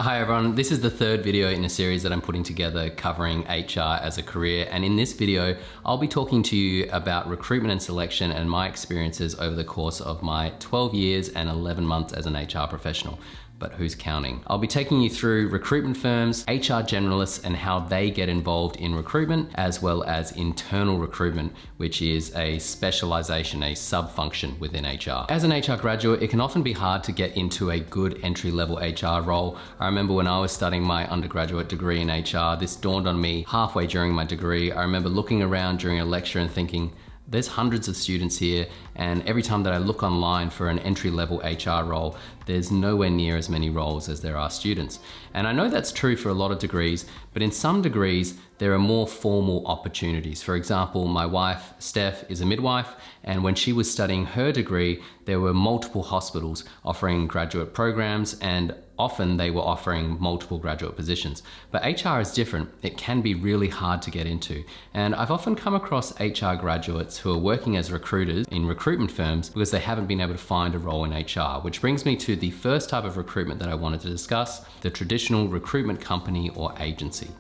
Hi everyone, this is the third video in a series that I'm putting together covering HR as a career, and in this video I'll be talking to you about recruitment and selection and my experiences over the course of my 12 years and 11 months as an HR professional. But who's counting? I'll be taking you through recruitment firms, HR generalists, and how they get involved in recruitment, as well as internal recruitment, which is a specialization, a sub-function within HR. As an HR graduate, it can often be hard to get into a good entry-level HR role. I remember when I was studying my undergraduate degree in HR, this dawned on me halfway during my degree. I remember looking around during a lecture and thinking, there's hundreds of students here, and every time that I look online for an entry-level HR role, there's nowhere near as many roles as there are students. And I know that's true for a lot of degrees, but in some degrees, there are more formal opportunities. For example, my wife, Steph, is a midwife, and when she was studying her degree, there were multiple hospitals offering graduate programs, and often they were offering multiple graduate positions. But HR is different. It can be really hard to get into. And I've often come across HR graduates who are working as recruiters in recruitment firms because they haven't been able to find a role in HR, which brings me to the first type of recruitment that I wanted to discuss, the traditional recruitment company or agency.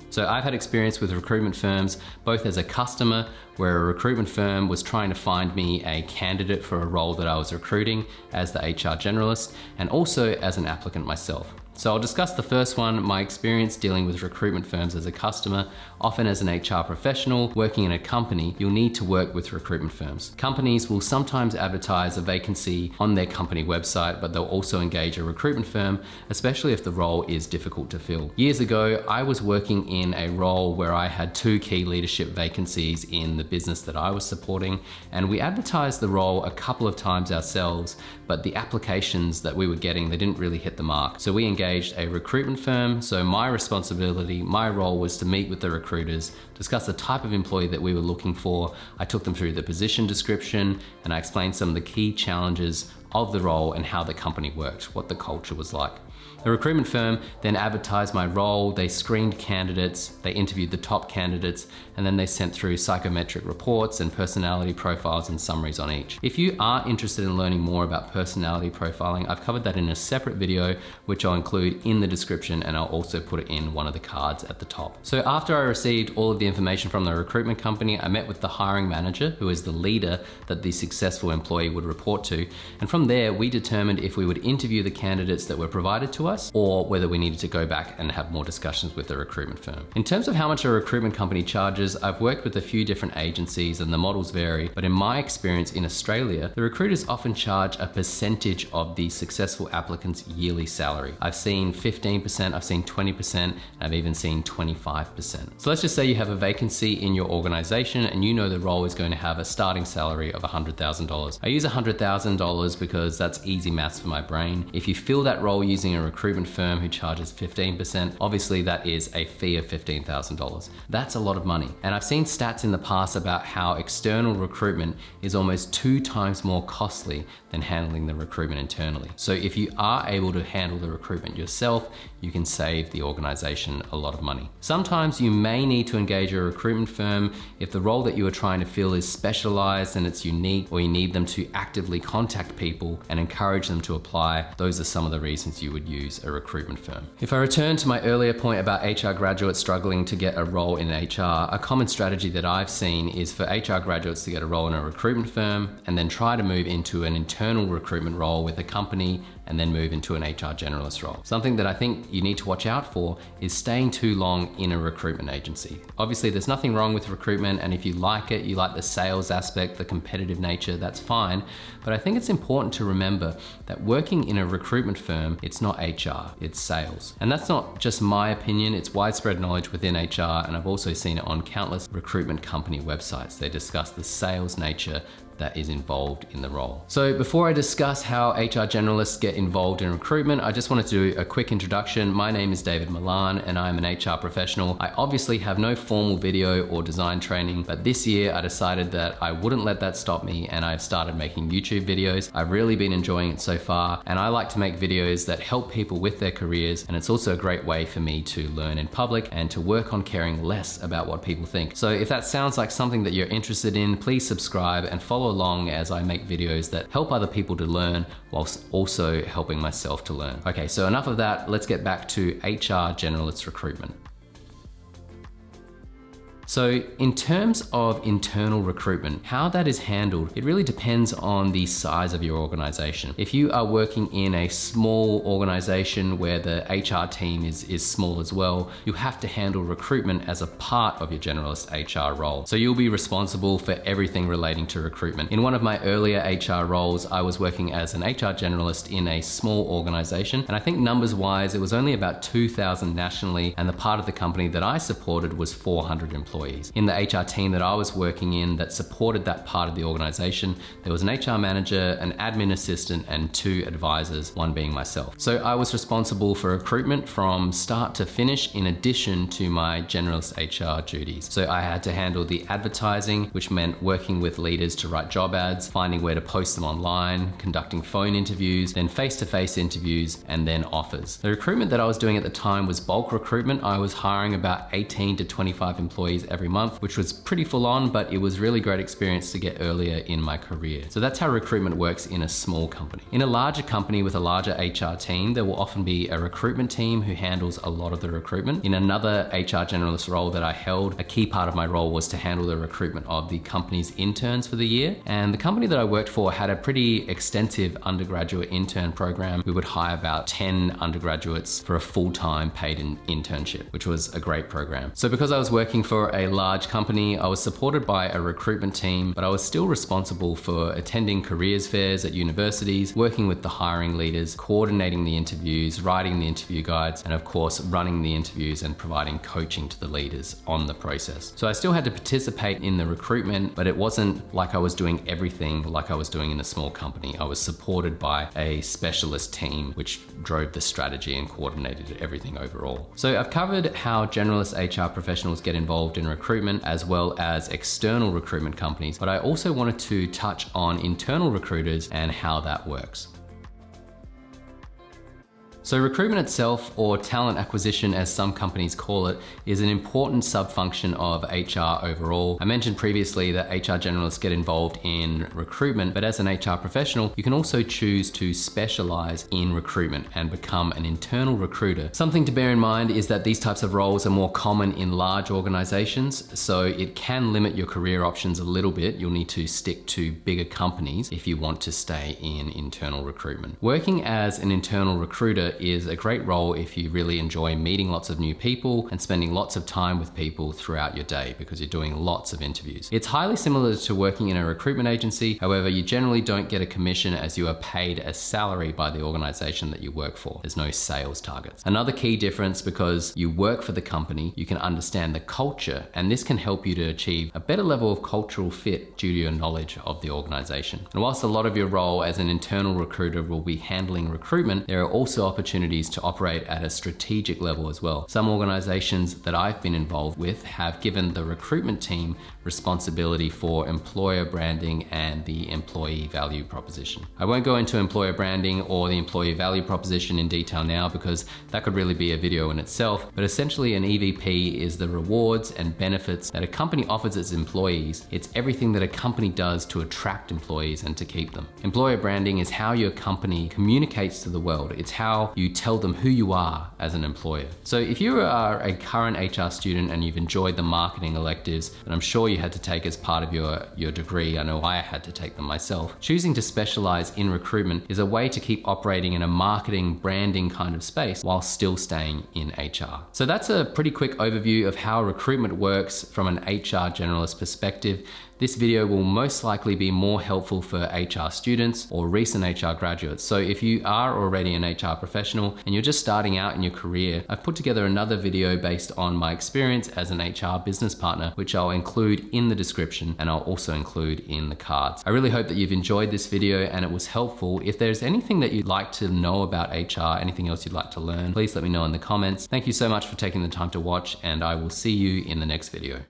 So I've had experience with recruitment firms, both as a customer, where a recruitment firm was trying to find me a candidate for a role that I was recruiting as the HR generalist, and also as an applicant myself. So I'll discuss the first one, my experience dealing with recruitment firms as a customer. Often as an HR professional working in a company, you'll need to work with recruitment firms. Companies will sometimes advertise a vacancy on their company website, but they'll also engage a recruitment firm, especially if the role is difficult to fill. Years ago, I was working in a role where I had two key leadership vacancies in the business that I was supporting, and we advertised the role a couple of times ourselves, but the applications that we were getting, they didn't really hit the mark. So we engaged a recruitment firm. So my responsibility, my role was to meet with the recruiters, discuss the type of employee that we were looking for. I took them through the position description, and I explained some of the key challenges of the role and how the company worked, what the culture was like. The recruitment firm then advertised my role, they screened candidates, they interviewed the top candidates, and then they sent through psychometric reports and personality profiles and summaries on each. If you are interested in learning more about personality profiling, I've covered that in a separate video, which I'll include in the description, and I'll also put it in one of the cards at the top. So after I received all of the information from the recruitment company, I met with the hiring manager, who is the leader that the successful employee would report to. And from there, we determined if we would interview the candidates that were provided to us, or whether we needed to go back and have more discussions with the recruitment firm. In terms of how much a recruitment company charges, I've worked with a few different agencies and the models vary, but in my experience in Australia, the recruiters often charge a percentage of the successful applicant's yearly salary. I've seen 15%, I've seen 20%, and I've even seen 25%. So let's just say you have a vacancy in your organization and you know the role is going to have a starting salary of $100,000. I use $100,000 because that's easy maths for my brain. If you fill that role using a recruitment firm who charges 15%, obviously that is a fee of $15,000. That's a lot of money. And I've seen stats in the past about how external recruitment is almost 2 times more costly than handling the recruitment internally. So if you are able to handle the recruitment yourself, you can save the organization a lot of money. Sometimes you may need to engage a recruitment firm if the role that you are trying to fill is specialized and it's unique, or you need them to actively contact people and encourage them to apply. Those are some of the reasons you would use a recruitment firm. If I return to my earlier point about HR graduates struggling to get a role in HR, a common strategy that I've seen is for HR graduates to get a role in a recruitment firm and then try to move into an internal recruitment role with a company and then move into an HR generalist role. Something that I think you need to watch out for is staying too long in a recruitment agency. Obviously, there's nothing wrong with recruitment, and if you like it, you like the sales aspect, the competitive nature, that's fine. But I think it's important to remember that working in a recruitment firm, it's not HR, it's sales. And that's not just my opinion, it's widespread knowledge within HR, and I've also seen it on countless recruitment company websites. They discuss the sales nature that is involved in the role. So before I discuss how HR generalists get involved in recruitment, I just wanted to do a quick introduction. My name is David Milan and I'm an HR professional. I obviously have no formal video or design training, but this year I decided that I wouldn't let that stop me, and I've started making YouTube videos. I've really been enjoying it so far, and I like to make videos that help people with their careers, and it's also a great way for me to learn in public and to work on caring less about what people think. So if that sounds like something that you're interested in, please subscribe and follow follow along as I make videos that help other people to learn whilst also helping myself to learn. Okay, so enough of that. Let's get back to HR generalist recruitment. So in terms of internal recruitment, how that is handled, it really depends on the size of your organization. If you are working in a small organization where the HR team is small as well, you have to handle recruitment as a part of your generalist HR role. So you'll be responsible for everything relating to recruitment. In one of my earlier HR roles, I was working as an HR generalist in a small organization, and I think numbers wise, it was only about 2,000 nationally, and the part of the company that I supported was 400 employees. In the HR team that I was working in that supported that part of the organization, there was an HR manager, an admin assistant, and 2 advisors, one being myself. So I was responsible for recruitment from start to finish in addition to my generalist HR duties. So I had to handle the advertising, which meant working with leaders to write job ads, finding where to post them online, conducting phone interviews, then face-to-face interviews, and then offers. The recruitment that I was doing at the time was bulk recruitment. I was hiring about 18 to 25 employees every month, which was pretty full on, but it was really great experience to get earlier in my career. So that's how recruitment works in a small company. In a larger company with a larger HR team, there will often be a recruitment team who handles a lot of the recruitment. In another HR generalist role that I held, a key part of my role was to handle the recruitment of the company's interns for the year. And the company that I worked for had a pretty extensive undergraduate intern program. We would hire about 10 undergraduates for a full-time paid internship, which was a great program. So because I was working for a large company, I was supported by a recruitment team, but I was still responsible for attending careers fairs at universities, working with the hiring leaders, coordinating the interviews, writing the interview guides, and of course, running the interviews and providing coaching to the leaders on the process. So I still had to participate in the recruitment, but it wasn't like I was doing everything like I was doing in a small company. I was supported by a specialist team, which drove the strategy and coordinated everything overall. So I've covered how generalist HR professionals get involved in recruitment as well as external recruitment companies, but I also wanted to touch on internal recruiters and how that works. So recruitment itself, or talent acquisition as some companies call it, is an important sub-function of HR overall. I mentioned previously that HR generalists get involved in recruitment, but as an HR professional, you can also choose to specialize in recruitment and become an internal recruiter. Something to bear in mind is that these types of roles are more common in large organizations, so it can limit your career options a little bit. You'll need to stick to bigger companies if you want to stay in internal recruitment. Working as an internal recruiter is a great role if you really enjoy meeting lots of new people and spending lots of time with people throughout your day because you're doing lots of interviews. It's highly similar to working in a recruitment agency. However, you generally don't get a commission as you are paid a salary by the organization that you work for. There's no sales targets. Another key difference, because you work for the company, you can understand the culture, and this can help you to achieve a better level of cultural fit due to your knowledge of the organization. And whilst a lot of your role as an internal recruiter will be handling recruitment, there are also opportunities to operate at a strategic level as well. Some organizations that I've been involved with have given the recruitment team responsibility for employer branding and the employee value proposition. I won't go into employer branding or the employee value proposition in detail now because that could really be a video in itself, but essentially an EVP is the rewards and benefits that a company offers its employees. It's everything that a company does to attract employees and to keep them. Employer branding is how your company communicates to the world. It's how you tell them who you are as an employer. So if you are a current HR student and you've enjoyed the marketing electives that I'm sure you had to take as part of your degree, I know I had to take them myself, choosing to specialize in recruitment is a way to keep operating in a marketing, branding kind of space while still staying in HR. So that's a pretty quick overview of how recruitment works from an HR generalist perspective. This video will most likely be more helpful for HR students or recent HR graduates. So if you are already an HR professional and you're just starting out in your career, I've put together another video based on my experience as an HR business partner, which I'll include in the description and I'll also include in the cards. I really hope that you've enjoyed this video and it was helpful. If there's anything that you'd like to know about HR, anything else you'd like to learn, please let me know in the comments. Thank you so much for taking the time to watch, and I will see you in the next video.